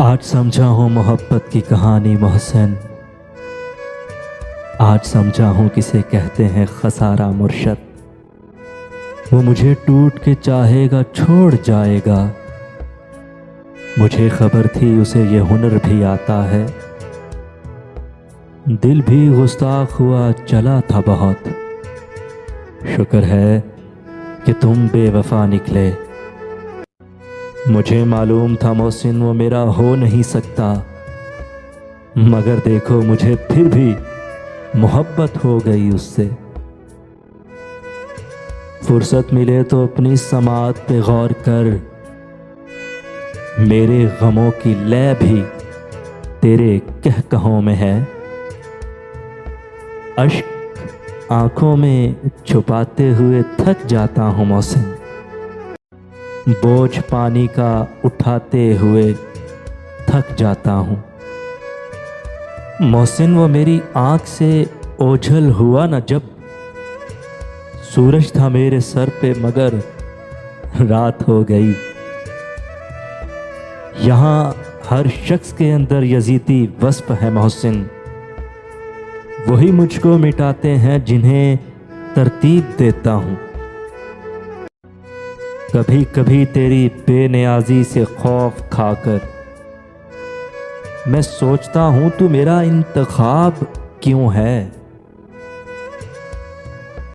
आज समझा हूँ मोहब्बत की कहानी मोहसिन। आज समझा हूँ किसे कहते हैं खसारा मुर्शद। वो मुझे टूट के चाहेगा छोड़ जाएगा। मुझे खबर थी उसे ये हुनर भी आता है। दिल भी गुस्ताख हुआ चला था बहुत। शुक्र है कि तुम बेवफा निकले। मुझे मालूम था मोहसिन वो मेरा हो नहीं सकता, मगर देखो मुझे फिर भी मोहब्बत हो गई उससे। फुर्सत मिले तो अपनी समात पे गौर कर। मेरे गमों की लय भी तेरे कहकहों में है। अश्क आंखों में छुपाते हुए थक जाता हूँ मोहसिन। बोझ पानी का उठाते हुए थक जाता हूँ मोहसिन। वो मेरी आंख से ओझल हुआ न जब। सूरज था मेरे सर पे मगर रात हो गई। यहाँ हर शख्स के अंदर यजीदी वस्फ है मोहसिन। वही मुझको मिटाते हैं जिन्हें तरतीब देता हूँ। कभी कभी तेरी बेनियाजी से खौफ खाकर मैं सोचता हूँ तू मेरा इंतखाब क्यों है।